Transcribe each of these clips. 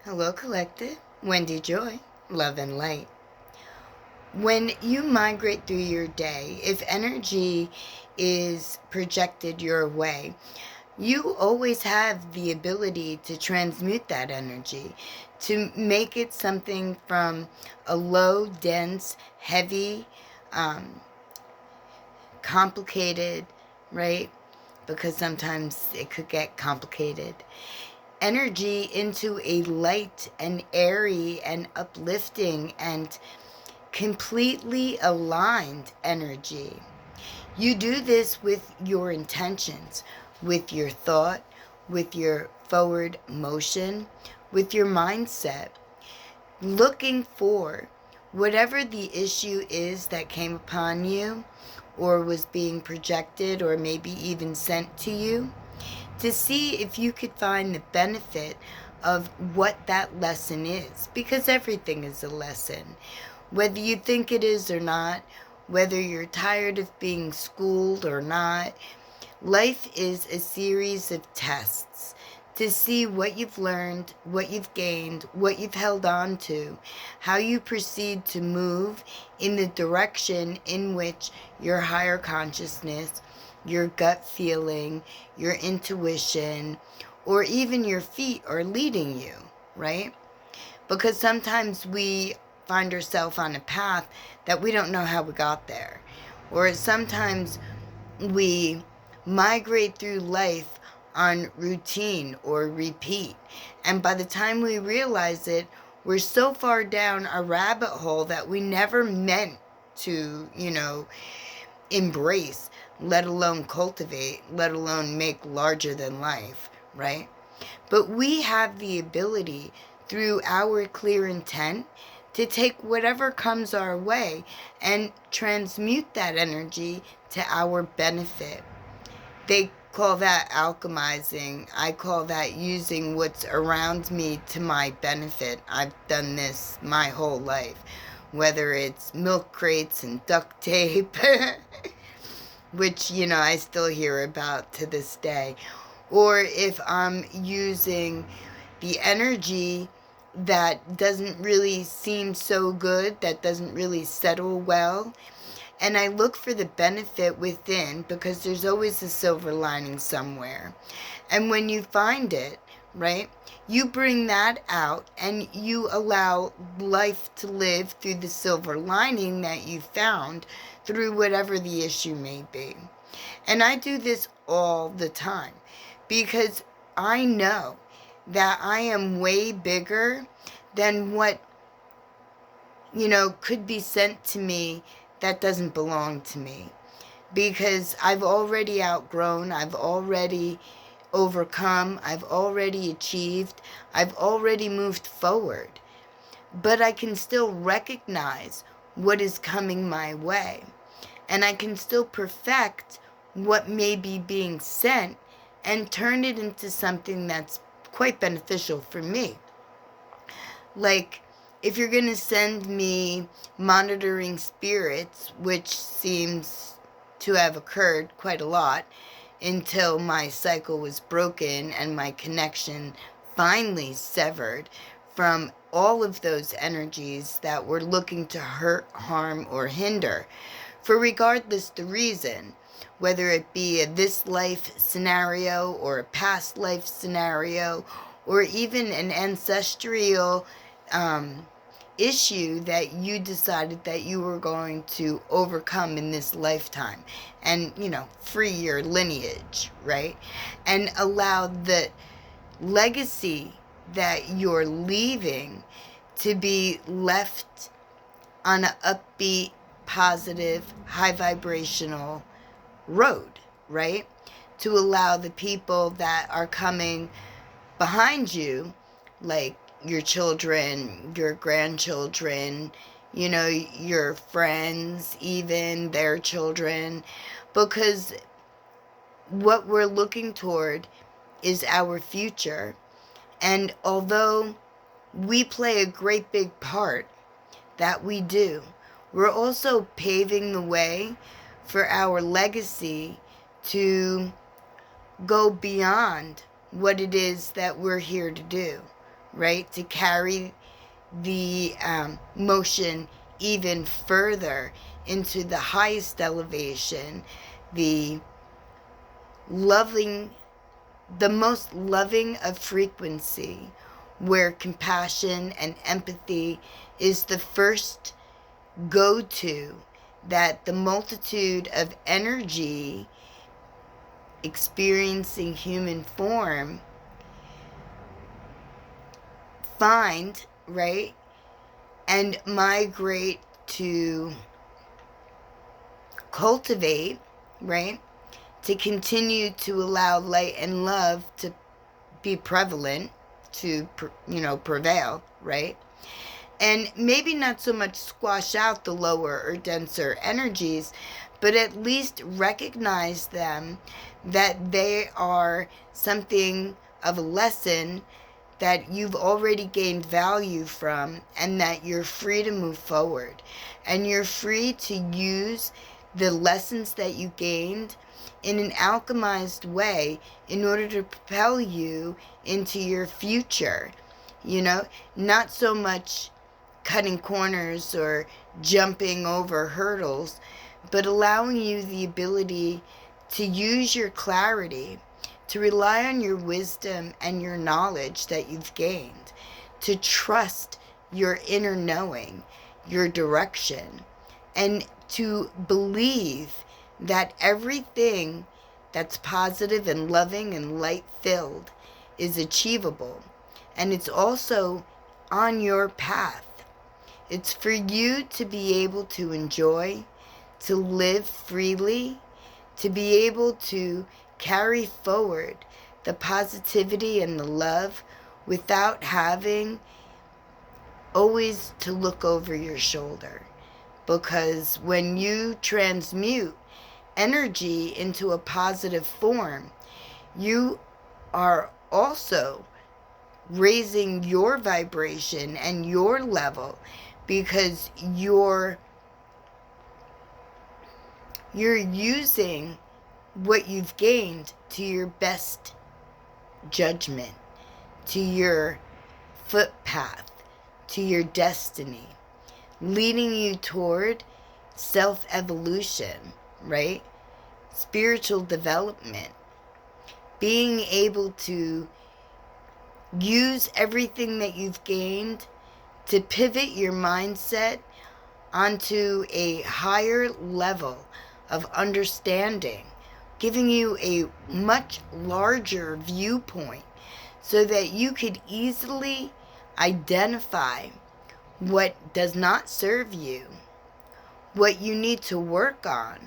Hello, Collective. Wendy Joy, Love and Light. When you migrate through your day, if energy is projected your way, you always have the ability to transmute that energy, to make it something from a low, dense, heavy, um, complicated, right? Because sometimes it could get complicated. Energy into a light and airy and uplifting and completely aligned energy. You do this with your intentions, with your thought, with your forward motion, with your mindset, looking for whatever the issue is that came upon you or was being projected or maybe even sent to you, to see if you could find the benefit of what that lesson is, because everything is a lesson. Whether you think it is or not, whether you're tired of being schooled or not, life is a series of tests to see what you've learned, what you've gained, what you've held on to, how you proceed to move in the direction in which your higher consciousness, your gut feeling, your intuition, or even your feet are leading you, right? Because sometimes we find ourselves on a path that we don't know how we got there. Or sometimes we migrate through life on routine or repeat. And by the time we realize it, we're so far down a rabbit hole that we never meant to, embrace, let alone cultivate, let alone make larger than life, right? But we have the ability through our clear intent to take whatever comes our way and transmute that energy to our benefit. They call that alchemizing. I call that using what's around me to my benefit. I've done this my whole life, whether it's milk crates and duct tape, which, I still hear about to this day, or if I'm using the energy that doesn't really seem so good, that doesn't really settle well, and I look for the benefit within, because there's always a silver lining somewhere. And when you find it, right, you bring that out and you allow life to live through the silver lining that you found through whatever the issue may be. And I do this all the time because I know that I am way bigger than what, could be sent to me that doesn't belong to me. Because I've already outgrown, I've already overcome, I've already achieved, I've already moved forward. But I can still recognize what is coming my way. And I can still perfect what may be being sent and turn it into something that's quite beneficial for me. Like, if you're going to send me monitoring spirits, which seems to have occurred quite a lot until my cycle was broken and my connection finally severed from all of those energies that were looking to hurt, harm, or hinder, for regardless the reason, whether it be a this life scenario or a past life scenario or even an ancestral issue that you decided that you were going to overcome in this lifetime and, free your lineage, right? And allow the legacy that you're leaving to be left on an upbeat, positive, high vibrational road, right? To allow the people that are coming behind you, like your children, your grandchildren, your friends, even their children, because what we're looking toward is our future. And although we play a great big part, that we do, we're also paving the way for our legacy to go beyond what it is that we're here to do, right? To carry the motion even further into the highest elevation, the loving, the most loving of frequency, where compassion and empathy is the first go-to that the multitude of energy experiencing human form find, right, and migrate to cultivate, right, to continue to allow light and love to be prevalent, to, prevail, right? And maybe not so much squash out the lower or denser energies, but at least recognize them, that they are something of a lesson that you've already gained value from, and that you're free to move forward. And you're free to use the lessons that you gained in an alchemized way in order to propel you into your future. Not so much cutting corners or jumping over hurdles, but allowing you the ability to use your clarity, to rely on your wisdom and your knowledge that you've gained, to trust your inner knowing, your direction, and to believe that everything that's positive and loving and light-filled is achievable. And it's also on your path. It's for you to be able to enjoy, to live freely, to be able to carry forward the positivity and the love without having always to look over your shoulder. Because when you transmute energy into a positive form, you are also raising your vibration and your level, because you're using what you've gained to your best judgment, to your footpath, to your destiny, leading you toward self-evolution, right? Spiritual development, being able to use everything that you've gained to pivot your mindset onto a higher level of understanding, giving you a much larger viewpoint so that you could easily identify what does not serve you, what you need to work on,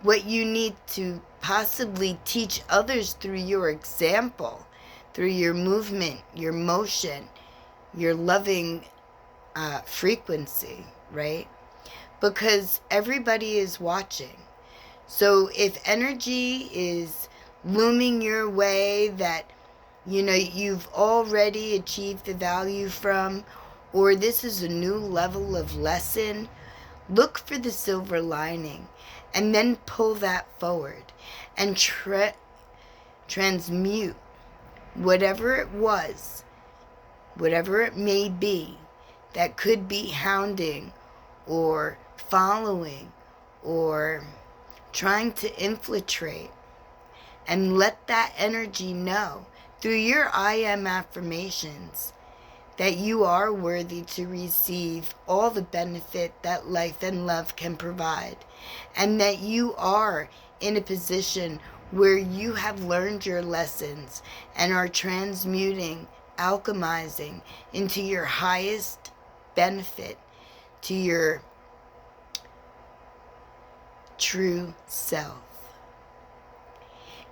what you need to possibly teach others through your example, through your movement, your motion, your loving frequency, right? Because everybody is watching. So if energy is looming your way that, you've already achieved the value from, or this is a new level of lesson, look for the silver lining and then pull that forward and transmute whatever it was, whatever it may be, that could be hounding or following or trying to infiltrate, and let that energy know through your I am affirmations that you are worthy to receive all the benefit that life and love can provide, and that you are in a position where you have learned your lessons and are transmuting, alchemizing into your highest benefit, to your true self.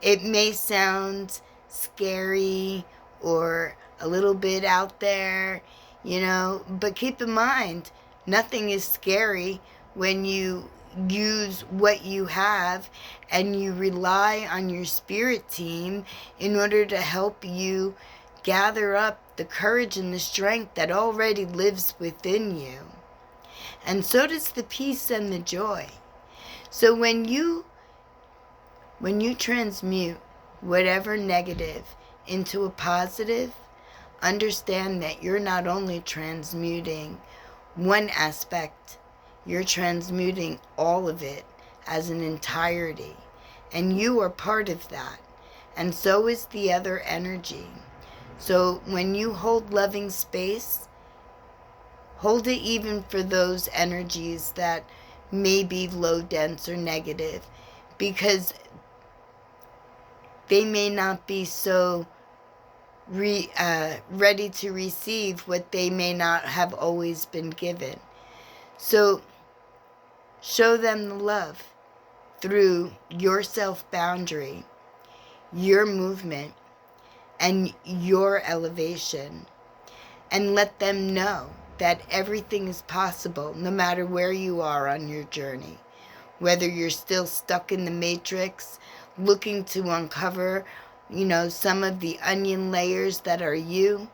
It may sound scary or a little bit out there, but keep in mind, nothing is scary when you use what you have and you rely on your spirit team in order to help you gather up the courage and the strength that already lives within you. And so does the peace and the joy. So when you transmute whatever negative into a positive, understand that you're not only transmuting one aspect, you're transmuting all of it as an entirety. And you are part of that. And so is the other energy. So when you hold loving space, hold it even for those energies that may be low, dense, or negative, because they may not be so ready to receive what they may not have always been given. So show them the love through your self-boundary, your movement, and your elevation. And let them know that everything is possible no matter where you are on your journey. Whether you're still stuck in the matrix, looking to uncover, some of the onion layers that are you,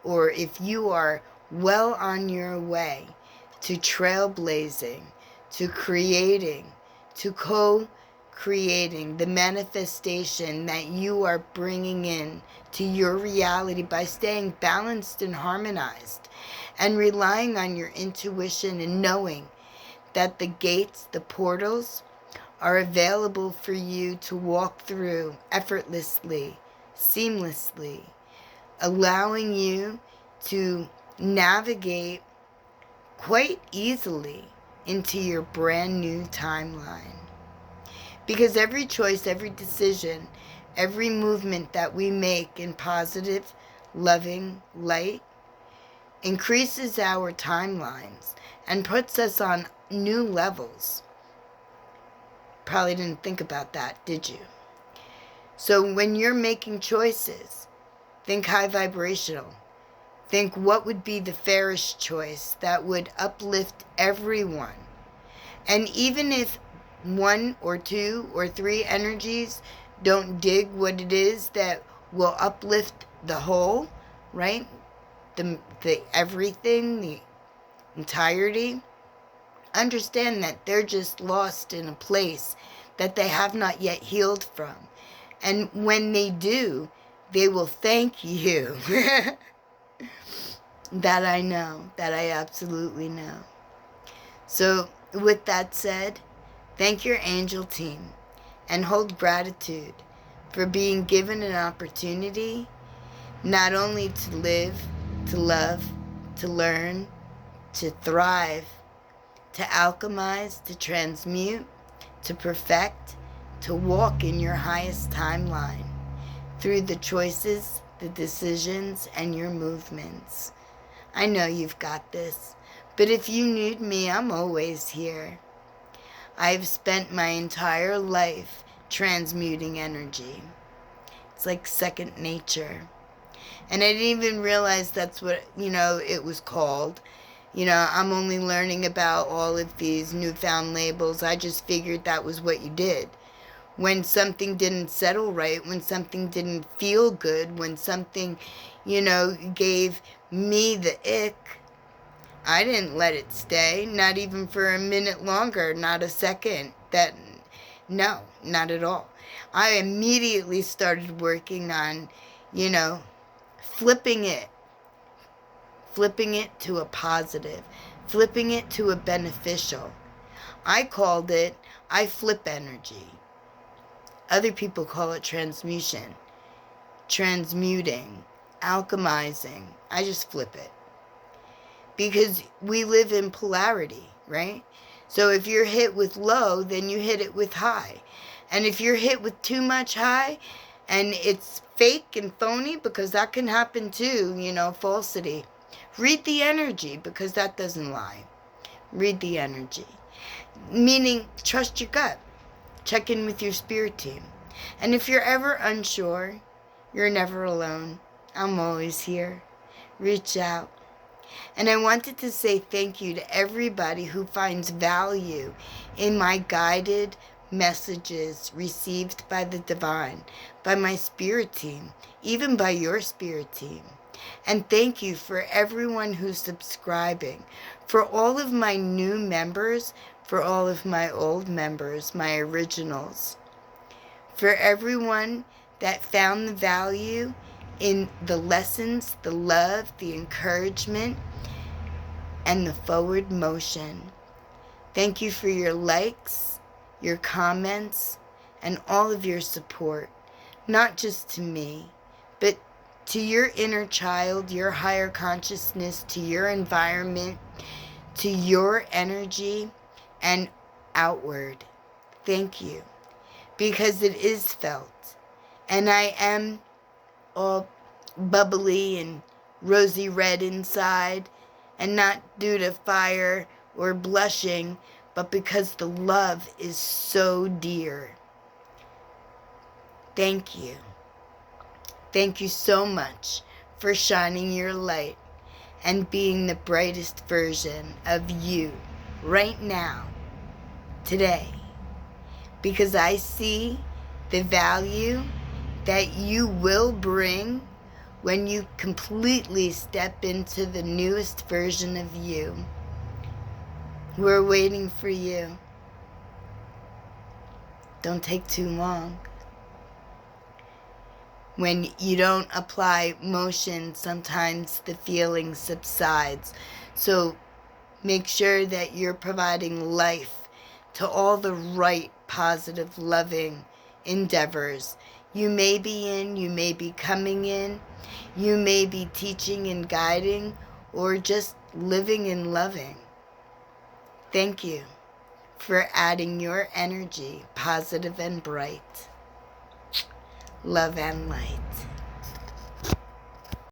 or if you are well on your way to trailblazing, to creating, to co-creating the manifestation that you are bringing in to your reality by staying balanced and harmonized and relying on your intuition and knowing that the gates, the portals, are available for you to walk through effortlessly, seamlessly, allowing you to navigate quite easily into your brand new timeline. Because every choice, every decision, every movement that we make in positive, loving light increases our timelines and puts us on new levels. Probably didn't think about that, did you? So when you're making choices, think high vibrational. Think what would be the fairest choice that would uplift everyone. And even if 1 or 2 or 3 energies don't dig what it is that will uplift the whole, right? The everything, the entirety, understand that they're just lost in a place that they have not yet healed from. And when they do, they will thank you. That I know, that I absolutely know. So with that said, thank your angel team and hold gratitude for being given an opportunity not only to live, to love, to learn, to thrive, to alchemize, to transmute, to perfect, to walk in your highest timeline through the choices, the decisions, and your movements. I know you've got this, but if you need me, I'm always here. I've spent my entire life transmuting energy. It's like second nature. And I didn't even realize that's what, it was called. I'm only learning about all of these newfound labels. I just figured that was what you did. When something didn't settle right, when something didn't feel good, when something, gave me the ick, I didn't let it stay, not even for a minute longer, not a second. No, not at all. I immediately started working on, flipping it to a positive, flipping it to a beneficial. I called it, I flip energy. Other people call it transmutation, transmuting, alchemizing. I just flip it. Because we live in polarity, right? So if you're hit with low, then you hit it with high. And if you're hit with too much high, and it's fake and phony, because that can happen too, falsity. Read the energy, because that doesn't lie. Read the energy. Meaning, trust your gut. Check in with your spirit team. And if you're ever unsure, you're never alone. I'm always here. Reach out. And I wanted to say thank you to everybody who finds value in my guided messages received by the divine, by my spirit team, even by your spirit team. And thank you for everyone who's subscribing, for all of my new members, for all of my old members, my originals, for everyone that found the value in the lessons, the love, the encouragement, and the forward motion. Thank you for your likes, your comments, and all of your support, not just to me, but to your inner child, your higher consciousness, to your environment, to your energy, and outward. Thank you, because it is felt. And I am all bubbly and rosy red inside, and not due to fire or blushing, but because the love is so dear. Thank you. Thank you so much for shining your light and being the brightest version of you right now, today, because I see the value that you will bring when you completely step into the newest version of you. We're waiting for you. Don't take too long. When you don't apply motion, sometimes the feeling subsides. So make sure that you're providing life to all the right, positive, loving endeavors you may be in, you may be coming in, you may be teaching and guiding, or just living and loving. Thank you for adding your energy, positive and bright. Love and light.